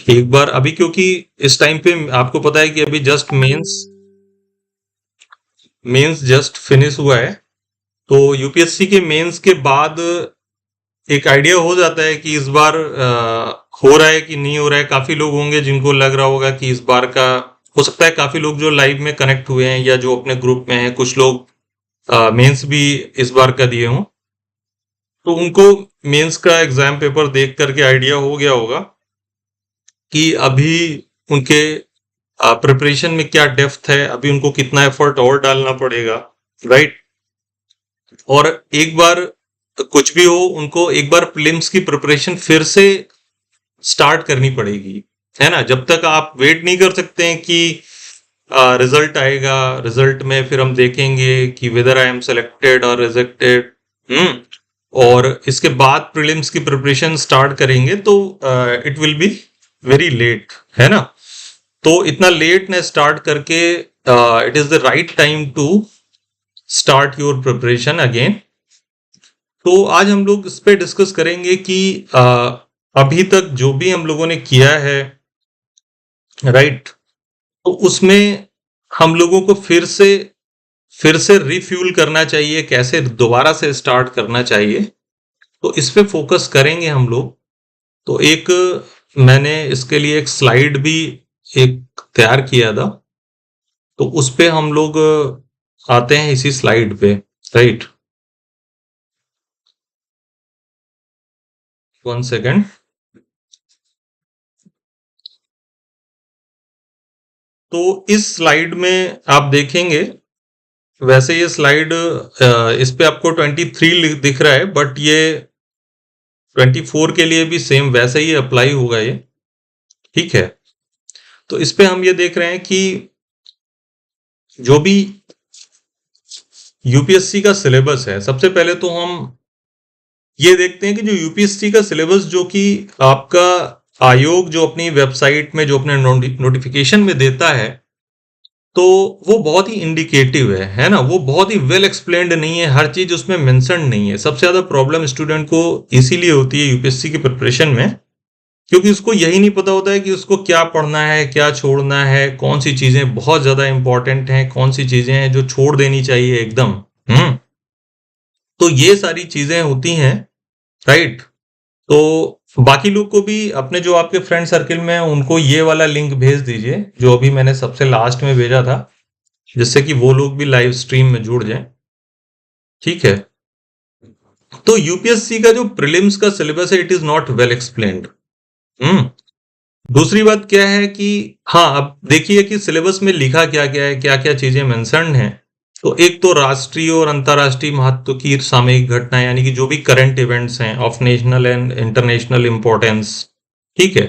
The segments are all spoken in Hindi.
एक बार अभी, क्योंकि इस टाइम पे आपको पता है कि अभी just mains mains just finish हुआ है, तो यूपीएससी के मेंस के बाद एक आइडिया हो जाता है कि इस बार हो रहा है कि नहीं हो रहा है। काफी लोग होंगे जिनको लग रहा होगा कि इस बार का हो सकता है, काफी लोग जो लाइव में कनेक्ट हुए हैं या जो अपने ग्रुप में हैं, कुछ लोग मेंस भी इस बार का दिए हों, तो उनको मेंस का एग्जाम पेपर देख करके आइडिया हो गया होगा कि अभी उनके प्रिपरेशन में क्या डेप्थ है, अभी उनको कितना एफर्ट और डालना पड़ेगा, राइट। और एक बार कुछ भी हो, उनको एक बार प्रीलिम्स की प्रिपरेशन फिर से स्टार्ट करनी पड़ेगी, है ना। जब तक आप वेट नहीं कर सकते हैं कि रिजल्ट आएगा, रिजल्ट में फिर हम देखेंगे कि वेदर आई एम सेलेक्टेड और रिजेक्टेड, और इसके बाद प्रीलिम्स की प्रिपरेशन स्टार्ट करेंगे तो it will be very late, है ना। तो इतना लेट न स्टार्ट करके it is the right time to start your preparation again. तो आज हम लोग इस पे डिस्कस करेंगे कि अभी तक जो भी हम लोगों ने किया है, राइट, तो उसमें हम लोगों को फिर से रिफ्यूल करना चाहिए, कैसे दोबारा से स्टार्ट करना चाहिए, तो इस पे फोकस करेंगे हम लोग। तो एक मैंने इसके लिए एक स्लाइड भी एक तैयार किया था, तो उस पे हम लोग आते हैं इसी स्लाइड पे, राइट। 1 सेकेंड। तो इस स्लाइड में आप देखेंगे, वैसे ये स्लाइड इस पे आपको 23 दिख रहा है, बट ये 24 के लिए भी सेम वैसे ही अप्लाई होगा ये, ठीक है। तो इस पे हम ये देख रहे हैं कि जो भी यूपीएससी का सिलेबस है, सबसे पहले तो हम ये देखते हैं कि जो यूपीएससी का सिलेबस, जो कि आपका आयोग जो अपनी वेबसाइट में जो अपने नोटिफिकेशन में देता है, तो वो बहुत ही इंडिकेटिव है ना। वो बहुत ही वेल एक्सप्लेन्ड नहीं है, हर चीज उसमें मेंशन नहीं है। सबसे ज्यादा प्रॉब्लम स्टूडेंट को इसीलिए होती है यूपीएससी की प्रिपरेशन में, क्योंकि उसको यही नहीं पता होता है कि उसको क्या पढ़ना है, क्या छोड़ना है, कौन सी चीजें बहुत ज्यादा इंपॉर्टेंट हैं, कौन सी चीजें हैं जो छोड़ देनी चाहिए एकदम। तो ये सारी चीजें होती हैं, राइट। तो बाकी लोग को भी, अपने जो आपके फ्रेंड सर्किल में हैं, उनको ये वाला लिंक भेज दीजिए जो अभी मैंने सबसे लास्ट में भेजा था, जिससे कि वो लोग भी लाइव स्ट्रीम में जुड़ जाएं, ठीक है। तो यूपीएससी का जो प्रीलिम्स का सिलेबस है, it is not well explained. दूसरी बात क्या है कि हाँ, अब देखिए कि सिलेबस में लिखा क्या क्या है, क्या क्या चीजें मेंशन्ड हैं। तो एक तो राष्ट्रीय और अंतर्राष्ट्रीय महत्व की सामयिक घटना, यानी कि जो भी करंट इवेंट्स हैं of national and international importance, ठीक है।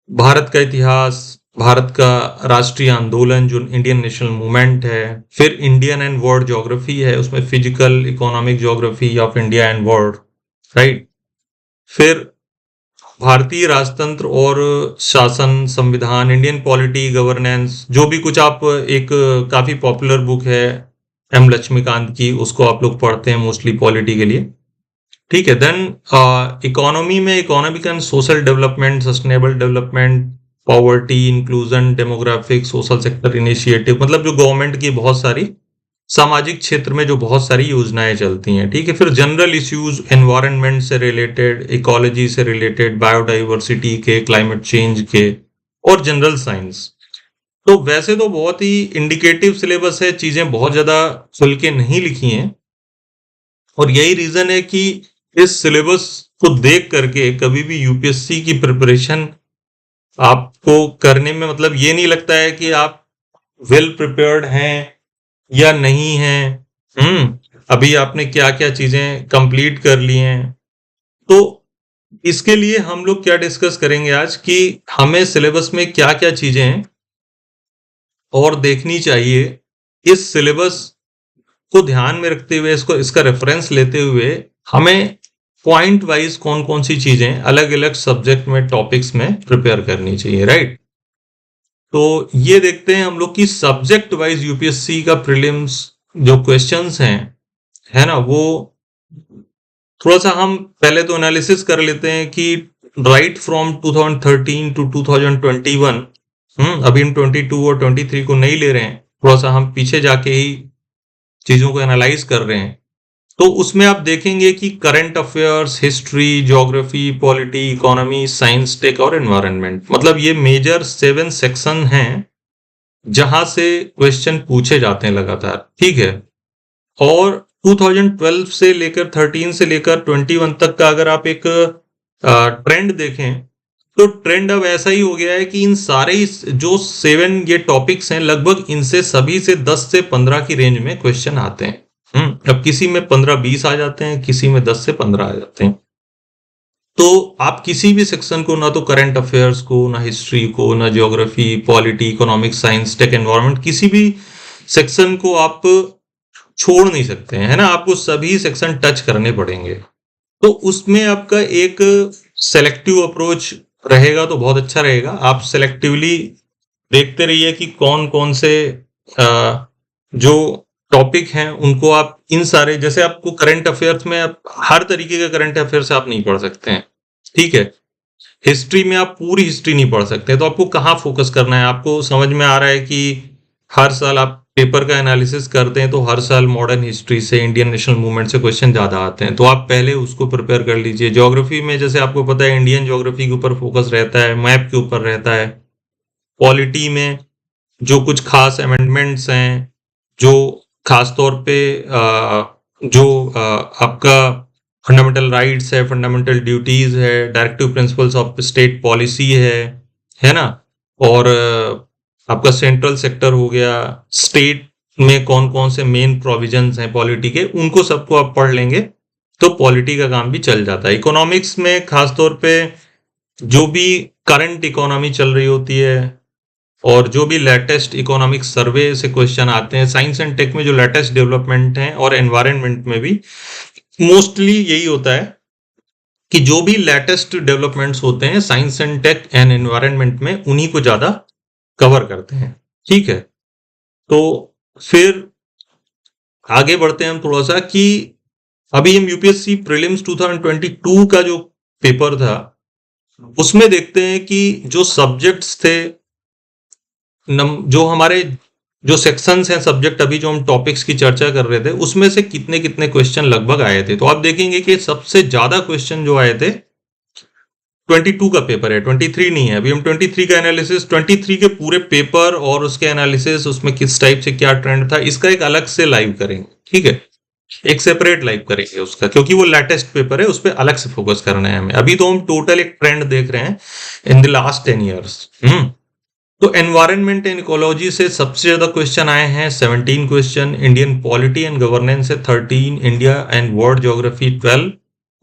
भारत का इतिहास, भारत का राष्ट्रीय आंदोलन जो इंडियन नेशनल मूवमेंट है, फिर इंडियन एंड वर्ल्ड ज्योग्राफी है, उसमें physical economic geography of India and world, right. फिर भारतीय राजतंत्र और शासन, संविधान, इंडियन पॉलिटी गवर्नेंस, जो भी कुछ आप, एक काफी पॉपुलर बुक है एम लक्ष्मीकांत की, उसको आप लोग पढ़ते हैं मोस्टली पॉलिटी के लिए, ठीक है। देन इकोनॉमी में economic and social development, sustainable development, poverty, inclusion, demographic, social sector initiative, मतलब जो गवर्नमेंट की बहुत सारी सामाजिक क्षेत्र में जो बहुत सारी योजनाएं चलती हैं, ठीक है। फिर जनरल इश्यूज, एनवायरनमेंट से रिलेटेड, इकोलॉजी से रिलेटेड, बायोडाइवर्सिटी के, क्लाइमेट चेंज के, और जनरल साइंस। तो वैसे तो बहुत ही इंडिकेटिव सिलेबस है, चीजें बहुत ज्यादा खुल के नहीं लिखी हैं, और यही रीजन है कि इस सिलेबस को देख करके कभी भी यूपीएससी की प्रिपरेशन आपको करने में मतलब ये नहीं लगता है कि आप वेल प्रिपेयर्ड हैं या नहीं है। अभी आपने क्या क्या चीजें कंप्लीट कर ली हैं। तो इसके लिए हम लोग क्या डिस्कस करेंगे आज, कि हमें सिलेबस में क्या क्या चीजें हैं और देखनी चाहिए। इस सिलेबस को ध्यान में रखते हुए, इसका रेफरेंस लेते हुए, हमें पॉइंट वाइज कौन कौन सी चीजें अलग अलग सब्जेक्ट में, टॉपिक्स में प्रिपेयर करनी चाहिए, राइट। तो ये देखते हैं हम लोग कि सब्जेक्ट वाइज यूपीएससी का प्रीलिम्स जो क्वेश्चंस हैं, है ना, वो थोड़ा सा हम पहले तो एनालिसिस कर लेते हैं कि राइट फ्रॉम 2013 टू 2021, अभी हम 22 और 23 को नहीं ले रहे हैं, थोड़ा सा हम पीछे जाके ही चीजों को एनालाइज कर रहे हैं। तो उसमें आप देखेंगे कि current affairs, history, geography, polity, economy, science, tech और एनवायरनमेंट, मतलब ये मेजर 7 सेक्शन हैं जहां से क्वेश्चन पूछे जाते हैं लगातार, ठीक है। और 2012 से लेकर 13 से लेकर 21 तक का अगर आप एक ट्रेंड देखें, तो ट्रेंड अब ऐसा ही हो गया है कि इन सारे जो 7 ये टॉपिक्स हैं, लगभग इनसे सभी से 10 से 15 की रेंज में क्वेश्चन आते हैं। अब किसी में 15-20 आ जाते हैं, किसी में 10 से 15 आ जाते हैं। तो आप किसी भी सेक्शन को, ना तो करंट अफेयर्स को, ना हिस्ट्री को, ना geography, polity, economics, science, tech, environment, किसी भी सेक्शन को आप छोड़ नहीं सकते हैं, है ना। आपको सभी सेक्शन टच करने पड़ेंगे। तो उसमें आपका एक सेलेक्टिव अप्रोच रहेगा तो बहुत अच्छा रहेगा। आप सेलेक्टिवली देखते रहिए कि कौन कौन से जो टॉपिक हैं उनको आप, इन सारे, जैसे आपको करंट अफेयर्स में आप हर तरीके का करंट अफेयर्स आप नहीं पढ़ सकते हैं, ठीक है। हिस्ट्री में आप पूरी हिस्ट्री नहीं पढ़ सकते, तो आपको कहाँ फोकस करना है। आपको समझ में आ रहा है कि हर साल आप पेपर का एनालिसिस करते हैं, तो हर साल मॉडर्न हिस्ट्री से, इंडियन नेशनल मूवमेंट से क्वेश्चन ज्यादा आते हैं, तो आप पहले उसको प्रिपेयर कर लीजिए। ज्योग्राफी में जैसे आपको पता है इंडियन ज्योग्राफी के ऊपर फोकस रहता है, मैप के ऊपर रहता है। पॉलिटी में जो कुछ खास अमेंडमेंट्स हैं, जो खास तौर पे जो आपका फंडामेंटल राइट्स है, फंडामेंटल ड्यूटीज है, directive principles of state policy है ना। और आपका सेंट्रल सेक्टर हो गया, स्टेट में कौन कौन से मेन प्रोविजंस हैं पॉलिटी के, उनको सबको आप पढ़ लेंगे तो पॉलिटी का काम भी चल जाता है। इकोनॉमिक्स में खास तौर पे जो भी करंट इकोनॉमी चल रही होती है और जो भी लेटेस्ट इकोनॉमिक सर्वे से क्वेश्चन आते हैं, साइंस एंड टेक में जो लेटेस्ट डेवलपमेंट हैं, और एनवायरनमेंट में भी मोस्टली यही होता है कि जो भी लेटेस्ट डेवलपमेंट्स होते हैं science and tech and environment में, उन्हीं को ज्यादा कवर करते हैं, ठीक है। तो फिर आगे बढ़ते हैं हम थोड़ा सा कि अभी हम यूपीएससी प्रीलिम्स 2022 का जो पेपर था उसमें देखते हैं कि जो सब्जेक्ट्स थे, जो हमारे जो सेक्शंस हैं सब्जेक्ट, अभी जो हम टॉपिक्स की चर्चा कर रहे थे, उसमें से कितने कितने क्वेश्चन लगभग आए थे। तो आप देखेंगे कि सबसे ज्यादा क्वेश्चन जो आए थे 22 का पेपर है, 23 नहीं है। अभी हम 23 का एनालिसिस, 23 के पूरे पेपर और उसके एनालिसिस, उसमें किस टाइप से क्या ट्रेंड था, इसका एक अलग से लाइव करेंगे, ठीक है। एक सेपरेट लाइव करेंगे उसका, क्योंकि वो लेटेस्ट पेपर है, उस पर अलग से फोकस करना है हमें। अभी तो हम टोटल एक ट्रेंड देख रहे हैं इन द लास्ट 10 ईयर्स। तो एनवायरनमेंट एंड इकोलॉजी से सबसे ज्यादा क्वेश्चन आए हैं, 17 question. Indian polity and governance से 13, इंडिया एंड वर्ल्ड ज्योग्राफी 12,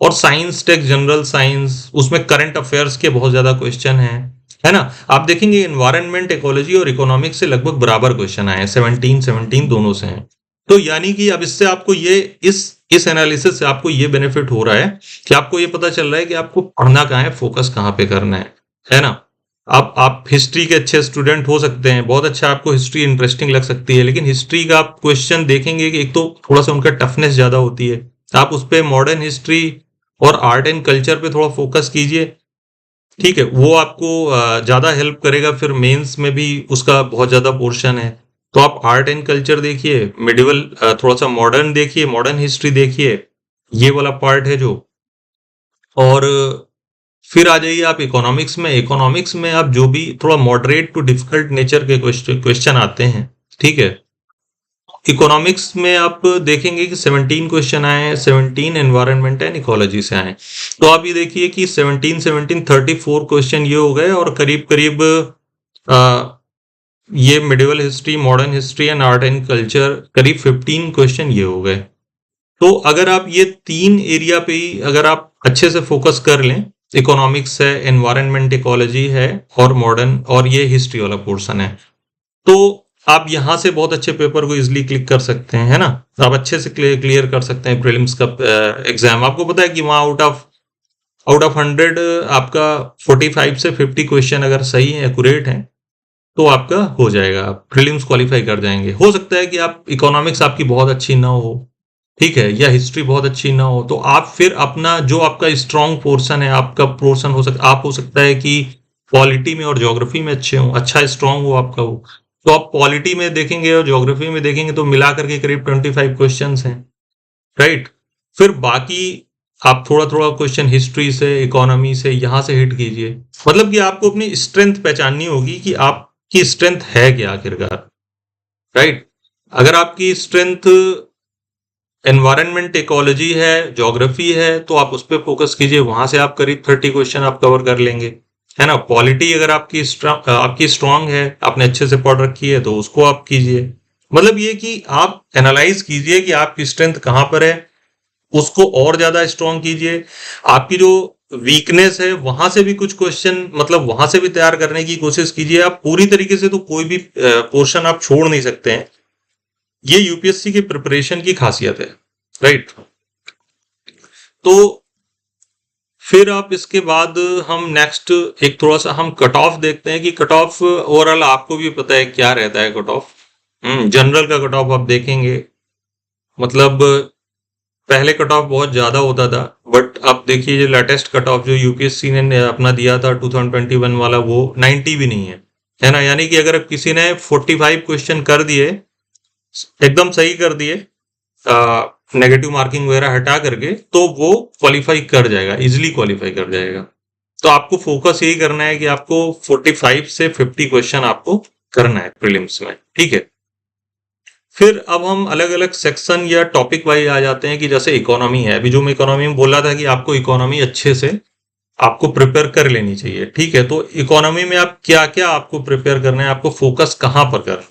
और साइंस टेक जनरल साइंस, उसमें करंट अफेयर्स के बहुत ज्यादा क्वेश्चन हैं, है ना। आप देखेंगे एनवायरनमेंट, इकोलॉजी और इकोनॉमिक्स से लगभग बराबर क्वेश्चन आए हैं, 17 दोनों से हैं। तो यानी कि अब इससे आपको ये इस एनालिसिस से आपको ये बेनिफिट हो रहा है कि आपको ये पता चल रहा है कि आपको पढ़ना कहाँ है, फोकस कहाँ पे करना है ना। आप हिस्ट्री के अच्छे स्टूडेंट हो सकते हैं, बहुत अच्छा आपको हिस्ट्री इंटरेस्टिंग लग सकती है, लेकिन हिस्ट्री का आप क्वेश्चन देखेंगे कि एक तो थोड़ा सा उनका टफनेस ज्यादा होती है। आप उस पर मॉडर्न हिस्ट्री और आर्ट एंड कल्चर पे थोड़ा फोकस कीजिए, ठीक है। वो आपको ज्यादा हेल्प करेगा। फिर मेंस में भी उसका बहुत ज्यादा पोर्शन है, तो आप आर्ट एंड कल्चर देखिए, मिडिवल, थोड़ा सा मॉडर्न देखिए, मॉडर्न हिस्ट्री देखिए, ये वाला पार्ट है जो। और फिर आ जाइए आप इकोनॉमिक्स में। इकोनॉमिक्स में आप जो भी थोड़ा मॉडरेट टू डिफिकल्ट नेचर के क्वेश्चन आते हैं, ठीक है। इकोनॉमिक्स में आप देखेंगे कि 17 क्वेश्चन आए हैं, 17 एनवायरनमेंट एंड इकोलॉजी से आए। तो आप ये देखिए कि 17 34 क्वेश्चन ये हो गए, और करीब करीब ये medieval history, modern history and art and culture, करीब 15 क्वेश्चन ये हो गए। तो अगर आप ये 3 एरिया पे ही अगर आप अच्छे से फोकस कर लें, इकोनॉमिक्स है, एनवायरनमेंट इकोलॉजी है, और मॉडर्न, और ये हिस्ट्री वाला पोर्शन है, तो आप यहां से बहुत अच्छे पेपर को इजिली क्लिक कर सकते हैं, है ना। आप अच्छे से क्लियर कर सकते हैं प्रीलिम्स का एग्जाम। आपको पता है कि वहां आउट ऑफ 100 आपका 45 से 50 क्वेश्चन अगर सही है, एक्यूरेट है, तो आपका हो जाएगा, आप प्रीलिम्स क्वालिफाई कर जाएंगे। हो सकता है कि आप इकोनॉमिक्स आपकी बहुत अच्छी ना हो, ठीक है, या हिस्ट्री बहुत अच्छी ना हो, तो आप फिर अपना जो आपका स्ट्रॉन्ग पोर्शन है, आपका पोर्शन हो सकता है कि पॉलिटी में और ज्योग्राफी में अच्छे हों, अच्छा स्ट्रॉन्ग हो आपका वो। तो आप पॉलिटी में देखेंगे और ज्योग्राफी में देखेंगे तो मिला करके करीब 25 क्वेश्चंस हैं, राइट? फिर बाकी आप थोड़ा-थोड़ा क्वेश्चन हिस्ट्री से, इकोनॉमी से यहाँ से हिट कीजिए। मतलब कि आपको अपनी स्ट्रेंथ पहचाननी होगी कि आपकी स्ट्रेंथ है क्या आखिरकार, राइट? अगर आपकी स्ट्रेंथ एनवायरनमेंट इकोलॉजी है, ज्योग्राफी है, तो आप उस पे फोकस कीजिए, वहां से आप करीब 30 क्वेश्चन आप कवर कर लेंगे, है ना? पॉलिटी अगर आपकी स्ट्रांग है, आपने अच्छे से पढ़ रखी है, तो उसको आप कीजिए। मतलब ये कि आप एनालाइज कीजिए कि आपकी स्ट्रेंथ कहाँ पर है, उसको और ज्यादा स्ट्रांग कीजिए। आपकी जो वीकनेस है वहां से भी कुछ क्वेश्चन, मतलब वहां से भी तैयार करने की कोशिश कीजिए। आप पूरी तरीके से तो कोई भी पोर्शन आप छोड़ नहीं सकते हैं, ये यूपीएससी की प्रिपरेशन की खासियत है, राइट? तो फिर आप इसके बाद हम नेक्स्ट एक थोड़ा सा हम कट ऑफ देखते हैं कि कट ऑफ ओवरऑल आपको भी पता है क्या रहता है कट ऑफ। जनरल का कट ऑफ आप देखेंगे, मतलब पहले कट ऑफ बहुत ज्यादा होता था, बट अब देखिए जो लेटेस्ट कट ऑफ जो यूपीएससी ने अपना दिया था 2021 वाला, वो 90 भी नहीं है ना? यानी कि अगर किसी ने 45 क्वेश्चन कर दिए, एकदम सही कर दिए, नेगेटिव मार्किंग वगैरह हटा करके, तो वो क्वालिफाई कर जाएगा, इजिली क्वालिफाई कर जाएगा। तो आपको फोकस यही करना है कि आपको 45 से 50 क्वेश्चन आपको करना है प्रीलिम्स में, ठीक है? फिर अब हम अलग अलग सेक्शन या टॉपिक वाइज आ जाते हैं कि जैसे इकोनॉमी है, अभी जो मैं इकोनॉमी में बोला था कि आपको इकोनॉमी अच्छे से आपको प्रिपेयर कर लेनी चाहिए, ठीक है? तो इकोनॉमी में आप क्या क्या आपको प्रिपेयर करना है, आपको फोकस कहाँ पर करना है?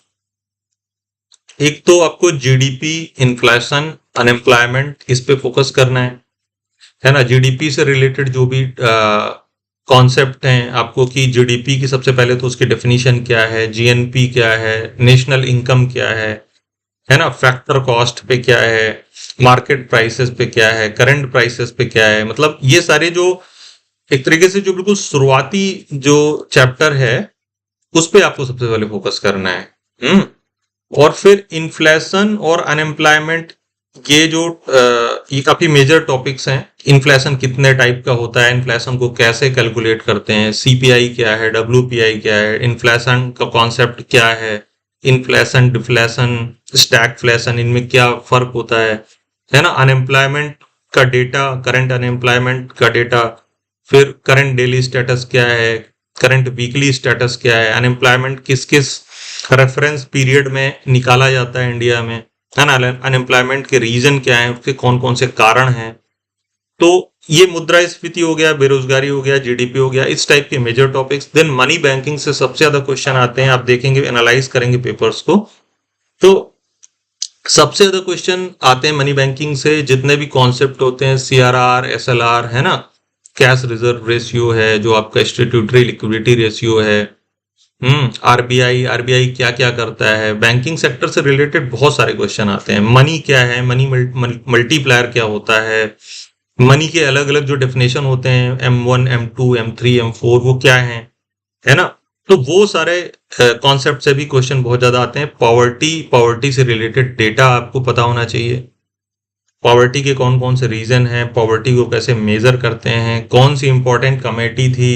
एक तो आपको जीडीपी, इन्फ्लेशन, अनएम्प्लॉयमेंट, इस पे फोकस करना है ना? जीडीपी से रिलेटेड जो भी कॉन्सेप्ट हैं आपको, कि जीडीपी की सबसे पहले तो उसकी डेफिनेशन क्या है, जीएनपी क्या है, नेशनल इनकम क्या है ना? फैक्टर कॉस्ट पे क्या है, मार्केट प्राइसेस पे क्या है, करंट प्राइसेस पे क्या है, मतलब ये सारे जो एक तरीके से जो बिल्कुल शुरुआती जो चैप्टर है उस पे आपको सबसे पहले फोकस करना है। और फिर इन्फ्लेशन और अनएम्प्लॉयमेंट, ये जो ये काफी मेजर टॉपिक्स हैं। इन्फ्लेशन कितने टाइप का होता है, इन्फ्लेशन को कैसे कैलकुलेट करते हैं, सीपीआई क्या है, डब्ल्यूपीआई क्या है, इन्फ्लेशन का कॉन्सेप्ट क्या है, इन्फ्लेशन, डिफ्लेशन, स्टैगफ्लेशन, इनमें क्या फर्क होता है ना? अनएम्प्लॉयमेंट का डेटा, करंट अनएम्प्लॉयमेंट का डेटा, फिर करंट डेली स्टेटस क्या है, करंट वीकली स्टेटस क्या है, अनएम्प्लॉयमेंट किस किस रेफरेंस पीरियड में निकाला जाता है इंडिया में, है ना? अनएम्प्लॉयमेंट के रीजन क्या है, उसके कौन कौन से कारण हैं। तो ये मुद्रास्फीति हो गया, बेरोजगारी हो गया, जीडीपी हो गया, इस टाइप के major topics. Then money banking से सबसे ज्यादा क्वेश्चन आते हैं, आप देखेंगे, एनालाइज करेंगे पेपर्स को, तो सबसे ज्यादा क्वेश्चन आते हैं मनी बैंकिंग से। जितने भी कॉन्सेप्ट होते हैं, सीआरआर, एसएलआर, है ना, कैश रिजर्व रेशियो है, जो आपका स्टैट्यूटरी लिक्विडिटी रेशियो है, आरबीआई आरबीआई क्या क्या करता है, बैंकिंग सेक्टर से रिलेटेड बहुत सारे क्वेश्चन आते हैं। मनी क्या है, मनी मल्टीप्लायर क्या होता है, मनी के अलग अलग जो डेफिनेशन होते हैं, M1, M2, M3, M4, वो क्या है ना? तो वो सारे कॉन्सेप्ट से भी क्वेश्चन बहुत ज्यादा आते हैं। पॉवर्टी से रिलेटेड डेटा आपको पता होना चाहिए। पॉवर्टी के कौन कौन से रीजन हैं, पॉवर्टी को कैसे मेजर करते हैं, कौन सी इंपॉर्टेंट कमेटी थी,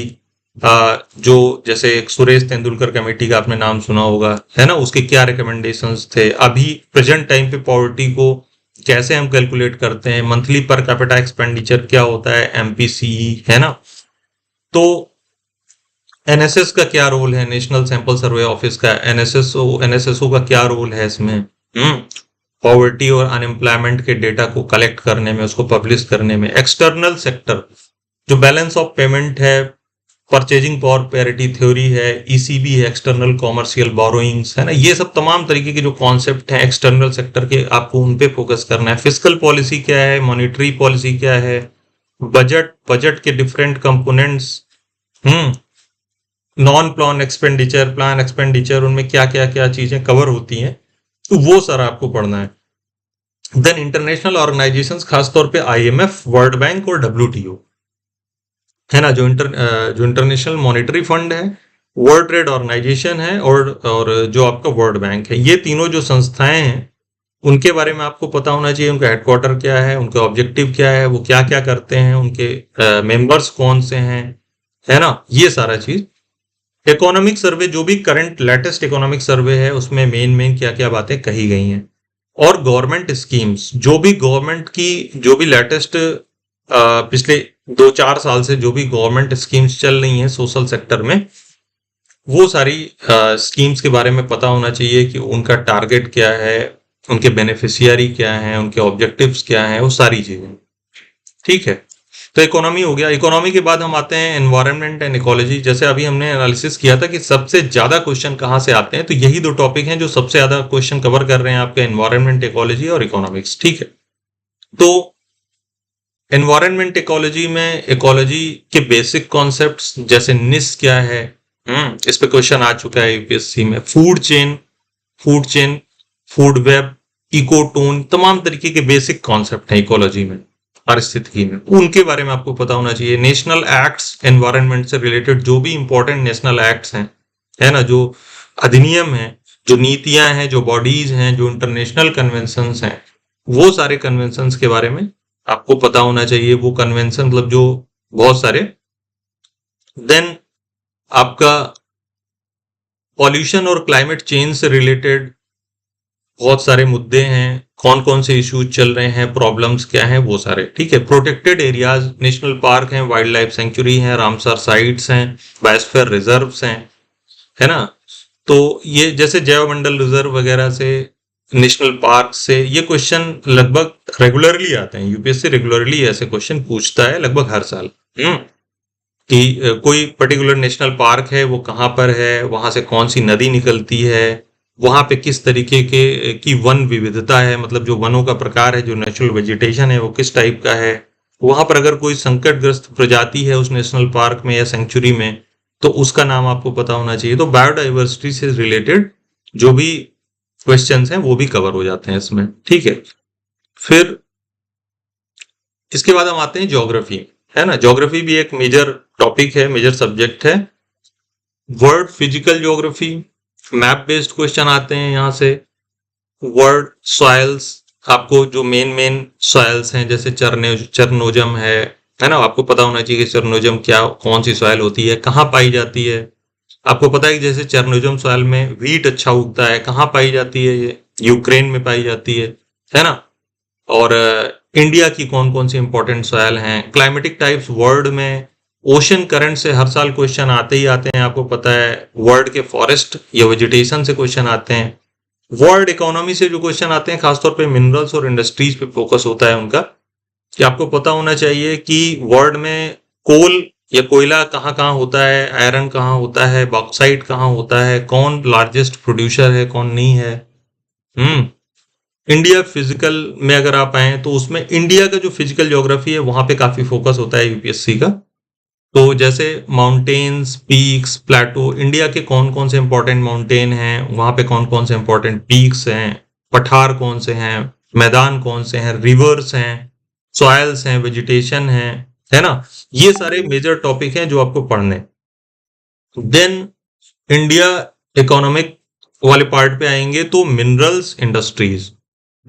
जो जैसे एक सुरेश तेंदुलकर कमेटी का आपने नाम सुना होगा, है ना? उसके क्या रिकमेंडेशंस थे। अभी प्रेजेंट टाइम पे पॉवर्टी को कैसे हम कैलकुलेट करते हैं, मंथली पर कैपिटा एक्सपेंडिचर क्या होता है, एमपीसीई, है ना? तो एनएसएस का क्या रोल है, नेशनल सैंपल सर्वे ऑफिस का, एनएसएसओ का क्या रोल है इसमें, पॉवर्टी और अनएम्प्लॉयमेंट के डेटा को कलेक्ट करने में, उसको पब्लिश करने में। एक्सटर्नल सेक्टर, जो बैलेंस ऑफ पेमेंट है, परचेजिंग पावर पैरिटी थ्योरी है, ईसीबी है, एक्सटर्नल कॉमर्शियल बोरोइंग्स, है ना? ये सब तमाम तरीके के जो कॉन्सेप्ट हैं एक्सटर्नल सेक्टर के, आपको उन पे फोकस करना है। फिस्कल पॉलिसी क्या है, मॉनिटरी पॉलिसी क्या है, बजट के different components, non plan expenditure, plan expenditure, उनमें क्या क्या क्या चीजें कवर होती हैं, तो वो सारा आपको पढ़ना है। देन इंटरनेशनल ऑर्गेनाइजेशंस, खासतौर पे आईएमएफ, वर्ल्ड बैंक और डब्ल्यूटीओ, है ना? जो इंटरनेशनल मॉनेटरी फंड है, वर्ल्ड ट्रेड ऑर्गेनाइजेशन है, और जो आपका वर्ल्ड बैंक है, ये तीनों जो संस्थाएं हैं उनके बारे में आपको पता होना चाहिए, उनका हेडक्वार्टर क्या है, उनका ऑब्जेक्टिव क्या है, वो क्या-क्या करते हैं, उनके मेंबर्स कौन से हैं, है ना? ये सारा चीज़। इकोनॉमिक सर्वे, जो भी करंट लेटेस्ट इकोनॉमिक सर्वे है, उसमें मेन क्या-क्या बातें कही गई हैं। और गवर्नमेंट स्कीम्स, जो भी गवर्नमेंट की जो भी लेटेस्ट पिछले 2-4 साल से जो भी गवर्नमेंट स्कीम्स चल रही हैं सोशल सेक्टर में, वो सारी स्कीम्स के बारे में पता होना चाहिए कि उनका टारगेट क्या है, उनके बेनिफिशियरी क्या हैं, उनके ऑब्जेक्टिव्स क्या हैं, वो सारी चीजें। ठीक है, तो इकोनॉमी हो गया। इकोनॉमी के बाद हम आते हैं एनवायरनमेंट एंड इकोलॉजी। जैसे अभी हमने एनालिसिस किया था कि सबसे ज्यादा क्वेश्चन कहाँ से आते हैं, तो यही 2 टॉपिक हैं जो सबसे ज्यादा क्वेश्चन कवर कर रहे हैं आपके, एनवायरनमेंट इकोलॉजी और इकोनॉमिक्स। ठीक है, तो एनवायरनमेंट इकोलॉजी में इकोलॉजी के बेसिक कॉन्सेप्ट्स जैसे निस क्या है, इस पे क्वेश्चन आ चुका है यूपीएससी में। Food chain, food web, ecotone, तमाम तरीके के बेसिक कॉन्सेप्ट हैं इकोलॉजी में, पारिस्थितिकी में, उनके बारे में आपको पता होना चाहिए। नेशनल एक्ट्स, एनवायरनमेंट से रिलेटेड जो भी इंपॉर्टेंट नेशनल एक्ट्स हैं, है ना, जो अधिनियम है, जो नीतियां हैं, जो बॉडीज हैं, जो इंटरनेशनल कन्वेंशंस हैं, वो सारे कन्वेंशंस के बारे में आपको पता होना चाहिए। वो कन्वेंशन मतलब जो बहुत सारे। देन आपका पॉल्यूशन और क्लाइमेट चेंज से रिलेटेड बहुत सारे मुद्दे हैं, कौन कौन से इश्यूज चल रहे हैं, प्रॉब्लम्स क्या हैं, वो सारे। ठीक है, प्रोटेक्टेड एरियाज, नेशनल पार्क हैं, वाइल्ड लाइफ सेंचुरी हैं, रामसर साइट्स हैं, बायोस्फीयर रिजर्व्स हैं, है ना। तो ये जैसे जैव मंडल रिजर्व वगैरह से, नेशनल पार्क से, ये क्वेश्चन लगभग रेगुलरली आते हैं। यूपीएससी रेगुलरली ऐसे क्वेश्चन पूछता है लगभग हर साल, कि कोई पर्टिकुलर नेशनल पार्क है, वो कहाँ पर है, वहां से कौन सी नदी निकलती है, वहां पे किस तरीके के की वन विविधता है, मतलब जो वनों का प्रकार है, जो नेचुरल वेजिटेशन है वो किस टाइप का है, वहां पर अगर कोई संकटग्रस्त प्रजाति है उस नेशनल पार्क में या सेंचुरी में, तो उसका नाम आपको पता होना चाहिए। तो बायोडाइवर्सिटी से रिलेटेड जो भी क्वेश्चंस हैं वो भी कवर हो जाते हैं इसमें। ठीक है, फिर इसके बाद हम आते हैं ज्योग्राफी, है ना। ज्योग्राफी भी एक मेजर टॉपिक है, मेजर सब्जेक्ट है। Word physical geography, map based question आते हैं यहाँ से। वर्ड सॉइल्स, आपको जो मेन सॉइल्स हैं, जैसे चरनोजम है ना, आपको पता होना चाहिए कि चरनोजम क्या, कौन सी सॉइल होती है, कहाँ पाई जाती है। आपको पता है कि जैसे चरनोजम सॉइल में व्हीट अच्छा उगता है, कहाँ पाई जाती है, ये यूक्रेन में पाई जाती है ना। और इंडिया की कौन कौन सी इंपॉर्टेंट सॉइल हैं। क्लाइमेटिक टाइप्स, वर्ल्ड में ओशन करंट से हर साल क्वेश्चन आते ही आते हैं, आपको पता है। वर्ल्ड के फॉरेस्ट या वेजिटेशन से क्वेश्चन आते हैं। वर्ल्ड इकोनॉमी से जो क्वेश्चन आते हैं, खासतौर पे मिनरल्स और इंडस्ट्रीज पे फोकस होता है उनका, कि आपको पता होना चाहिए कि वर्ल्ड में कोल या कोयला कहाँ कहाँ होता है, आयरन कहाँ होता है, बॉक्साइट कहाँ होता है, कौन लार्जेस्ट प्रोड्यूसर है, कौन नहीं है। इंडिया फिजिकल में अगर आप आए तो उसमें इंडिया का जो फिजिकल ज्योग्राफी है वहां पे काफी फोकस होता है यूपीएससी का। तो जैसे माउंटेन्स, पीक्स, प्लेटो, इंडिया के कौन कौन से इंपॉर्टेंट माउंटेन हैं, वहां पे कौन कौन से इंपॉर्टेंट पीक्स हैं, पठार कौन से हैं, मैदान कौन से हैं, रिवर्स हैं, सॉइल्स हैं, वेजिटेशन है ना। ये सारे मेजर टॉपिक हैं जो आपको पढ़ने। देन इंडिया इकोनॉमिक वाले पार्ट पे आएंगे तो मिनरल्स, इंडस्ट्रीज,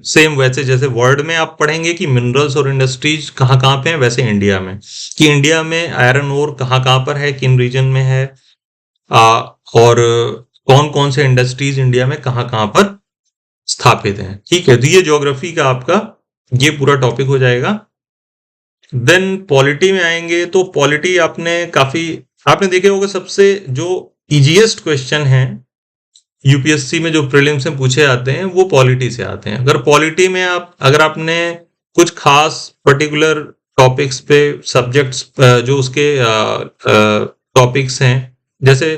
सेम वैसे जैसे वर्ल्ड में आप पढ़ेंगे कि मिनरल्स और इंडस्ट्रीज कहाँ कहाँ पे हैं, वैसे इंडिया में कि इंडिया में आयरन ओर कहाँ कहाँ पर है, किन रीजन में है, और कौन कौन से इंडस्ट्रीज इंडिया में कहाँ कहाँ पर स्थापित हैं। ठीक है, तो ये ज्योग्राफी का आपका ये पूरा टॉपिक हो जाएगा। देन पॉलिटी में आएंगे तो पॉलिटी आपने देखे होगा, सबसे जो इजीएस्ट क्वेश्चन है यूपीएससी में जो प्रीलिम्स में पूछे जाते हैं वो पॉलिटी से आते हैं। अगर पॉलिटी में अगर आपने कुछ खास पर्टिकुलर टॉपिक्स पे सब्जेक्ट्स जो उसके टॉपिक्स हैं, जैसे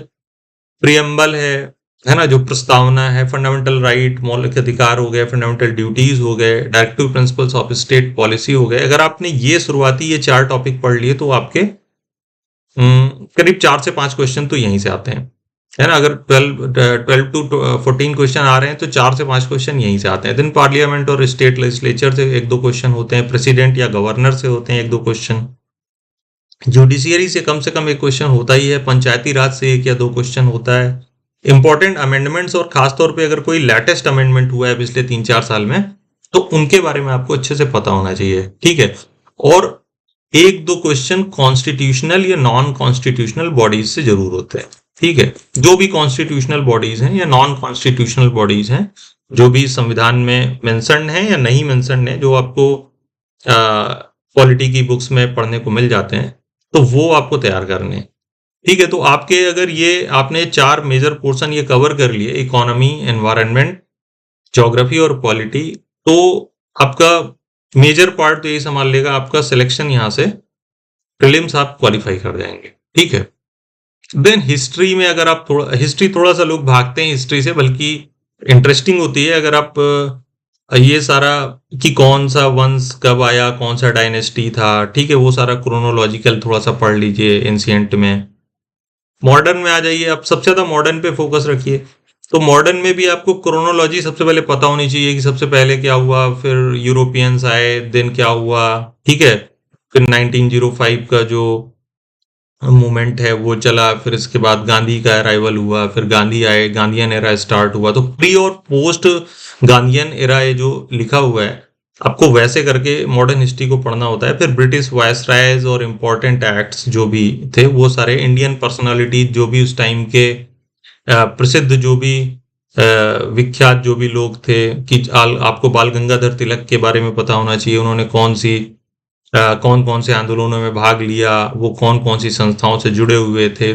प्रियम्बल है ना, जो प्रस्तावना है, फंडामेंटल राइट, मौलिक अधिकार हो गए, फंडामेंटल ड्यूटीज हो गए, directive principles of state policy हो गए, अगर आपने ये शुरुआती 4 टॉपिक पढ़ लिए तो आपके करीब 4 से 5 क्वेश्चन तो यहीं से आते हैं, है ना। अगर 12 to 14 क्वेश्चन आ रहे हैं तो 4 से 5 क्वेश्चन यहीं से आते हैं। देन पार्लियामेंट और स्टेट लेजिस्लेचर से 1-2 क्वेश्चन होते हैं, प्रेसिडेंट या गवर्नर से होते हैं 1-2 क्वेश्चन, जुडिशियरी से कम 1 क्वेश्चन होता ही है, पंचायती राज से 1 या 2 क्वेश्चन होता है, इंपॉर्टेंट अमेंडमेंट्स और खासतौर पे अगर कोई लेटेस्ट अमेंडमेंट हुआ है पिछले 3-4 साल में, तो उनके बारे में आपको अच्छे से पता होना चाहिए, ठीक है। और एक दो क्वेश्चन कॉन्स्टिट्यूशनल या नॉन कॉन्स्टिट्यूशनल बॉडीज से जरूर होते हैं, ठीक है। जो भी कॉन्स्टिट्यूशनल बॉडीज हैं या नॉन कॉन्स्टिट्यूशनल बॉडीज हैं, जो भी संविधान में मेंशन्ड है या नहीं मेंशन्ड है, जो आपको पॉलिटी की बुक्स में पढ़ने को मिल जाते हैं, तो वो आपको तैयार करने हैं, ठीक है। तो आपके अगर ये आपने 4 मेजर पोर्शन ये कवर कर लिए, इकोनॉमी, एनवायरनमेंट, ज्योग्राफी और पॉलिटी, तो आपका मेजर पार्ट तो यही संभाल लेगा, आपका सिलेक्शन यहाँ से प्रीलिम्स आप क्वालिफाई कर जाएंगे, ठीक है। देन हिस्ट्री में अगर आप हिस्ट्री थोड़ा सा लोग भागते हैं हिस्ट्री से, बल्कि इंटरेस्टिंग होती है अगर आप ये सारा कि कौन सा वंश कब आया, कौन सा डायनेस्टी था, ठीक है, वो सारा क्रोनोलॉजिकल थोड़ा सा पढ़ लीजिए एंशिएंट में। मॉडर्न में आ जाइए, आप सबसे ज्यादा मॉडर्न पे फोकस रखिए। तो मॉडर्न में भी आपको क्रोनोलॉजी सबसे पहले पता होनी चाहिए कि सबसे पहले क्या हुआ, फिर यूरोपियंस आए, देन क्या हुआ, ठीक है। फिर 1905 का जो मूवमेंट है वो चला, फिर इसके बाद गांधी का अराइवल हुआ, फिर गांधी आए, गांधीयन एरा स्टार्ट हुआ। तो प्री और पोस्ट गांधीयन एरा ये जो लिखा हुआ है, आपको वैसे करके मॉडर्न हिस्ट्री को पढ़ना होता है। फिर ब्रिटिश वायसरायज और इम्पोर्टेंट एक्ट्स जो भी थे, वो सारे इंडियन पर्सनालिटी जो भी उस टाइम के प्रसिद्ध जो भी विख्यात जो भी लोग थे, कि आपको बाल गंगाधर तिलक के बारे में पता होना चाहिए, उन्होंने कौन कौन से आंदोलनों में भाग लिया, वो कौन कौन सी संस्थाओं से जुड़े हुए थे,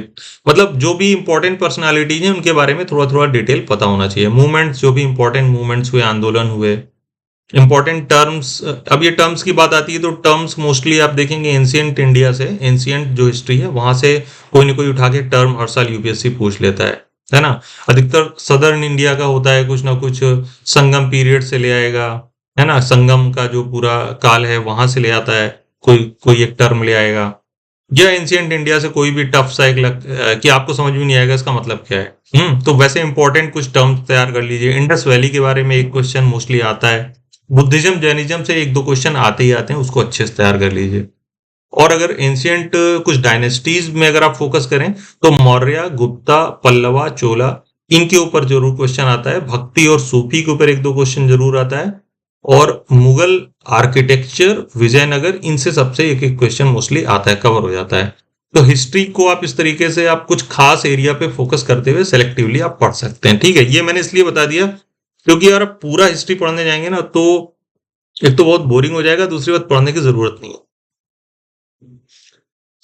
मतलब जो भी इंपॉर्टेंट पर्सनालिटीज हैं उनके बारे में थोड़ा थोड़ा डिटेल पता होना चाहिए। मूवमेंट्स, जो भी इंपॉर्टेंट मूवमेंट्स हुए, आंदोलन हुए, इंपॉर्टेंट टर्म्स। अब ये टर्म्स की बात आती है तो टर्म्स मोस्टली आप देखेंगे एंशियंट इंडिया से, एंशियंट जो हिस्ट्री है वहां से कोई ना कोई उठा के टर्म हर साल यूपीएससी पूछ लेता है ना। अधिकतर सदर्न इंडिया का होता है, कुछ ना कुछ संगम पीरियड से ले आएगा, है ना, संगम का जो पूरा काल है वहां से ले आता है, कोई कोई एक टर्म ले आएगा। या एंशियंट इंडिया से कोई भी टफ सा एक कि आपको समझ में नहीं आएगा इसका मतलब क्या है। तो वैसे इंपॉर्टेंट कुछ टर्म्स तैयार कर लीजिए। इंडस वैली के बारे में एक क्वेश्चन मोस्टली आता है, बुद्धिज्म जैनिज्म से एक दो क्वेश्चन आते ही आते हैं, उसको अच्छे से तैयार कर लीजिए। और अगर एंशियंट कुछ डायनेस्टीज में अगर आप फोकस करें तो मौर्य, गुप्ता, पल्लवा, चोला, इनके ऊपर जरूर क्वेश्चन आता है। भक्ति और सूफी के ऊपर एक दो क्वेश्चन जरूर आता है। और मुगल आर्किटेक्चर, विजयनगर, इनसे सबसे एक एक क्वेश्चन मोस्टली आता है, कवर हो जाता है। तो हिस्ट्री को आप इस तरीके से आप कुछ खास एरिया पे फोकस करते हुए सेलेक्टिवली आप पढ़ सकते हैं, ठीक है। ये मैंने इसलिए बता दिया क्योंकि अगर आप पूरा हिस्ट्री पढ़ने जाएंगे ना तो एक तो बहुत बोरिंग हो जाएगा, दूसरी बात पढ़ने की जरूरत नहीं है।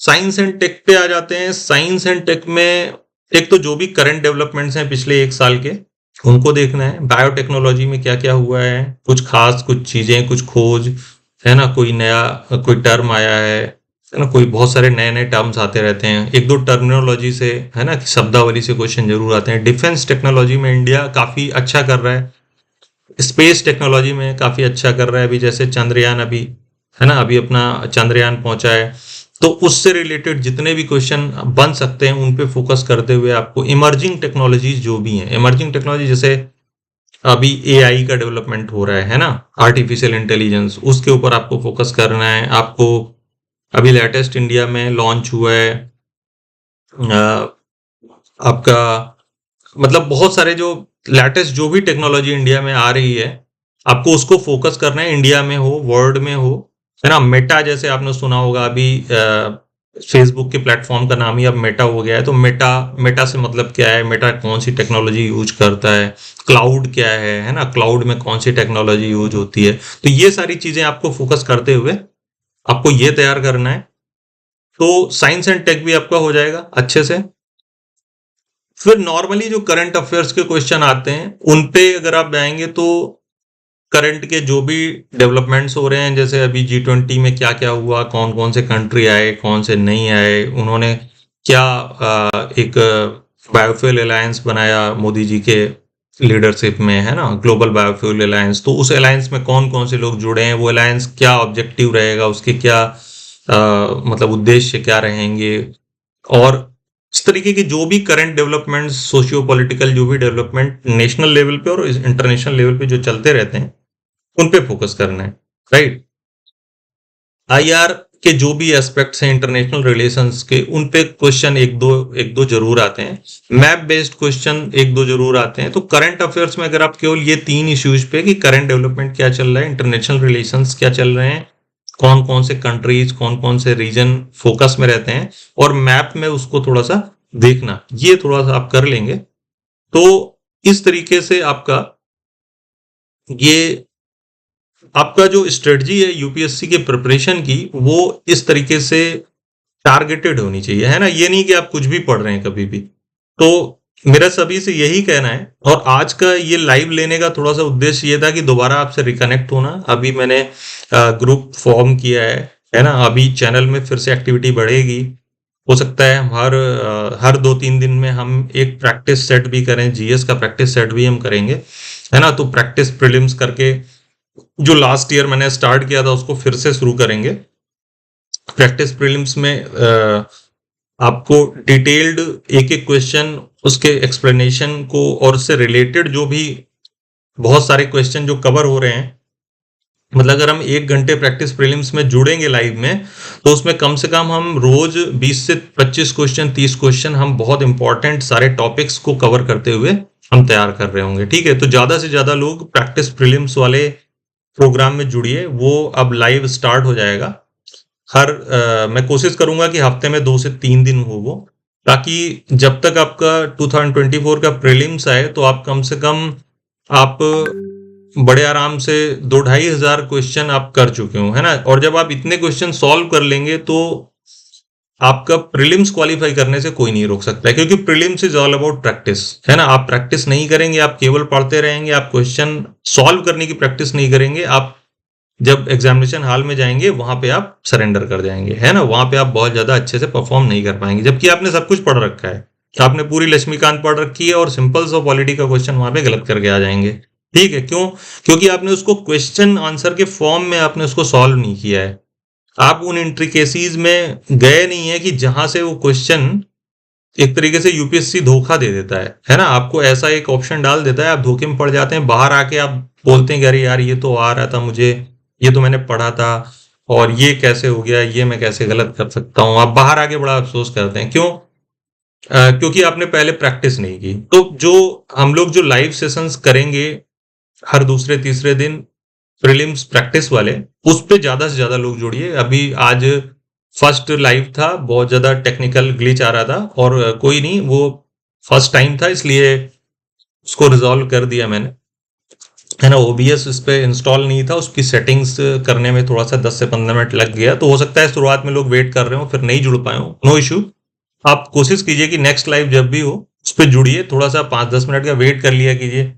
साइंस एंड टेक पे आ जाते हैं। साइंस एंड टेक में एक तो जो भी करंट डेवलपमेंट्स हैं पिछले एक साल के, उनको देखना है। बायोटेक्नोलॉजी में क्या क्या हुआ है, कुछ खास, कुछ चीजें, कुछ खोज, है ना, कोई नया कोई टर्म आया है ना, कोई बहुत सारे नए नए टर्म्स आते रहते हैं। एक दो टर्मिनोलॉजी से, है ना, शब्दावली से क्वेश्चन जरूर आते हैं। डिफेंस टेक्नोलॉजी में इंडिया काफी अच्छा कर रहा है, स्पेस टेक्नोलॉजी में काफी अच्छा कर रहा है। अभी जैसे चंद्रयान, अभी है ना, अभी अपना चंद्रयान पहुंचा है, तो उससे रिलेटेड जितने भी क्वेश्चन बन सकते हैं उन पे फोकस करते हुए आपको इमर्जिंग टेक्नोलॉजीज जो भी हैं, इमर्जिंग टेक्नोलॉजी जैसे अभी एआई का डेवलपमेंट हो रहा है ना, आर्टिफिशियल इंटेलिजेंस, उसके ऊपर आपको फोकस करना है। आपको अभी लेटेस्ट इंडिया में लॉन्च हुआ है आपका, मतलब बहुत सारे जो लेटेस्ट जो भी टेक्नोलॉजी इंडिया में आ रही है, आपको उसको फोकस करना है, इंडिया में हो, वर्ल्ड में हो, है ना। मेटा जैसे आपने सुना होगा, अभी फेसबुक के प्लेटफॉर्म का नाम ही अब मेटा हो गया है। तो मेटा, मेटा से मतलब क्या है, मेटा कौन सी टेक्नोलॉजी यूज करता है, क्लाउड क्या है ना, क्लाउड में कौन सी टेक्नोलॉजी यूज होती है। तो ये सारी चीजें आपको फोकस करते हुए आपको ये तैयार करना है। तो साइंस एंड टेक भी आपका हो जाएगा अच्छे से। फिर नॉर्मली जो करंट अफेयर्स के क्वेश्चन आते हैं उन पे अगर आप जाएंगे तो करंट के जो भी डेवलपमेंट्स हो रहे हैं, जैसे अभी G20 में क्या क्या हुआ, कौन कौन से कंट्री आए, कौन से नहीं आए, उन्होंने क्या एक बायोफ्यूल अलायंस बनाया मोदी जी के लीडरशिप में, है ना, ग्लोबल बायोफ्यूल अलायंस। तो उस अलायंस में कौन कौन से लोग जुड़े हैं, वो अलायंस क्या ऑब्जेक्टिव रहेगा, उसके क्या मतलब उद्देश्य क्या रहेंगे। और इस तरीके की जो भी करंट डेवलपमेंट, सोशियो पॉलिटिकल जो भी डेवलपमेंट नेशनल लेवल पे और इंटरनेशनल लेवल पे जो चलते रहते हैं, उन पे फोकस करना है, राइट। आईआर के जो भी एस्पेक्ट्स हैं इंटरनेशनल रिलेशंस के, उन पे क्वेश्चन एक दो जरूर आते हैं। मैप बेस्ड क्वेश्चन एक दो जरूर आते हैं। तो करंट अफेयर्स में अगर आप केवल ये 3 इश्यूज पे कि करंट डेवलपमेंट क्या चल रहा है, इंटरनेशनल रिलेशंस क्या चल रहे हैं, कौन कौन से कंट्रीज, कौन कौन से रीजन फोकस में रहते हैं, और मैप में उसको थोड़ा सा देखना, ये थोड़ा सा आप कर लेंगे तो इस तरीके से आपका जो स्ट्रेटजी है यूपीएससी के प्रिपरेशन की, वो इस तरीके से टारगेटेड होनी चाहिए, है ना। ये नहीं कि आप कुछ भी पढ़ रहे हैं कभी भी। तो मेरा सभी से यही कहना है, और आज का ये लाइव लेने का थोड़ा सा उद्देश्य ये था कि दोबारा आपसे रिकनेक्ट होना। अभी मैंने ग्रुप फॉर्म किया है ना। अभी चैनल में फिर से एक्टिविटी बढ़ेगी। हो सकता है हर 2-3 दिन में हम एक प्रैक्टिस सेट भी करें, जीएस का प्रैक्टिस सेट भी हम करेंगे, है ना। तो प्रैक्टिस प्रीलिम्स करके जो लास्ट ईयर मैंने स्टार्ट किया था उसको फिर से शुरू करेंगे। प्रैक्टिस प्रीलिम्स में आपको डिटेल्ड एक एक क्वेश्चन, उसके एक्सप्लेनेशन को और उससे रिलेटेड जो भी बहुत सारे क्वेश्चन जो कवर हो रहे हैं, मतलब अगर हम 1 घंटे प्रैक्टिस प्रीलिम्स में जुड़ेंगे लाइव में, तो उसमें कम से कम हम रोज 20 से 25 क्वेश्चन, 30 क्वेश्चन हम बहुत इंपॉर्टेंट सारे टॉपिक्स को कवर करते हुए हम तैयार कर रहे होंगे। ठीक है, तो ज्यादा से ज्यादा लोग प्रैक्टिस प्रीलिम्स वाले प्रोग्राम में जुड़िए। वो अब लाइव स्टार्ट हो जाएगा। मैं कोशिश करूंगा कि हफ्ते में 2 से 3 दिन हो वो, ताकि जब तक आपका 2024 का प्रीलिम्स आए तो आप कम से कम आप बड़े आराम से 2-2.5 हजार क्वेश्चन आप कर चुके हो, है ना। और जब आप इतने क्वेश्चन सॉल्व कर लेंगे तो आपका प्रीलिम्स क्वालिफाई करने से कोई नहीं रोक सकता है, क्योंकि prelims is all about practice, है ना। आप प्रैक्टिस नहीं करेंगे, आप केवल पढ़ते रहेंगे, आप क्वेश्चन सॉल्व करने की प्रैक्टिस नहीं करेंगे, आप जब एग्जामिनेशन हॉल में जाएंगे वहां पे आप सरेंडर कर जाएंगे, है ना। वहां पे आप बहुत ज्यादा अच्छे से परफॉर्म नहीं कर पाएंगे, जबकि आपने सब कुछ पढ़ रखा है। आपने पूरी लक्ष्मीकांत पढ़ रखी है और सिंपल सा पॉलिटी का क्वेश्चन वहां पे गलत करके आ जाएंगे। ठीक है, क्यों? क्योंकि आपने उसको क्वेश्चन आंसर के फॉर्म में आपने उसको सॉल्व नहीं किया है। आप उन इंट्रिकेसीज में गए नहीं है कि जहां से वो क्वेश्चन एक तरीके से यूपीएससी धोखा दे देता है ना। आपको ऐसा एक ऑप्शन डाल देता है, आप धोखे में पड़ जाते हैं। बाहर आके आप बोलते हैं कि अरे यार ये तो आ रहा था मुझे, ये तो मैंने पढ़ा था, और ये कैसे हो गया, ये मैं कैसे गलत कर सकता हूँ। आप बाहर आके बड़ा अफसोस करते हैं। क्यों? क्योंकि आपने पहले प्रैक्टिस नहीं की। तो जो हम लोग जो लाइव सेशंस करेंगे हर दूसरे तीसरे दिन प्रीलिम्स प्रैक्टिस वाले, उस पे ज्यादा से ज्यादा लोग जुड़िए। अभी आज फर्स्ट लाइव था, बहुत ज्यादा टेक्निकल ग्लिच आ रहा था, और कोई नहीं, वो फर्स्ट टाइम था इसलिए उसको रिजॉल्व कर दिया मैंने, है ना। ओबीएस इस पे इंस्टॉल नहीं था, उसकी सेटिंग्स करने में थोड़ा सा 10 से 15 मिनट लग गया। तो हो सकता है शुरुआत में लोग वेट कर रहे हो, फिर नहीं जुड़ पाए हो, नो इशू। आप कोशिश कीजिए कि नेक्स्ट लाइव जब भी हो उस पर जुड़िए, थोड़ा सा 5-10 मिनट का वेट कर लिया कीजिए,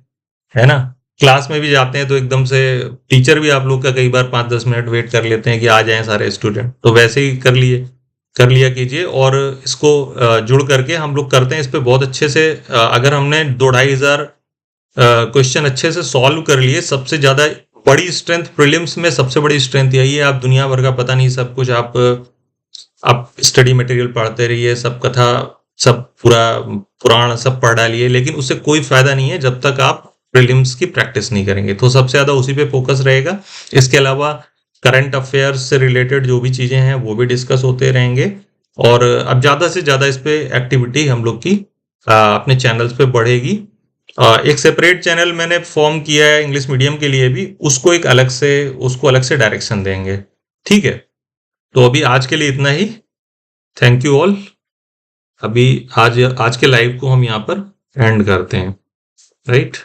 है ना। क्लास में भी जाते हैं तो एकदम से टीचर भी आप लोग का कई बार 5-10 मिनट वेट कर लेते हैं कि आ जाएं सारे स्टूडेंट, तो वैसे ही कर लिया कीजिए। और इसको जुड़ करके हम लोग करते हैं इस पे बहुत अच्छे से। अगर हमने 2-2.5 हजार क्वेश्चन अच्छे से सॉल्व कर लिए, सबसे ज्यादा बड़ी स्ट्रेंथ प्रीलिम्स में, सबसे बड़ी स्ट्रेंथ यही है। आप दुनिया भर का पता नहीं सब कुछ आप स्टडी मटेरियल पढ़ते रहिए, सब कथा, सब पूरा पुराण सब पढ़ डालिए, लेकिन उससे कोई फायदा नहीं है जब तक आप प्रीलिम्स की प्रैक्टिस नहीं करेंगे। तो सबसे ज्यादा उसी पे फोकस रहेगा। इसके अलावा करंट अफेयर्स से रिलेटेड जो भी चीजें हैं वो भी डिस्कस होते रहेंगे। और अब ज्यादा से ज्यादा इस पे एक्टिविटी हम लोग की अपने चैनल्स पे बढ़ेगी। एक सेपरेट चैनल मैंने फॉर्म किया है इंग्लिश मीडियम के लिए भी, उसको अलग से डायरेक्शन देंगे। ठीक है, तो अभी आज के लिए इतना ही। Thank you all. अभी आज के लाइव को हम यहाँ पर एंड करते हैं, राइट।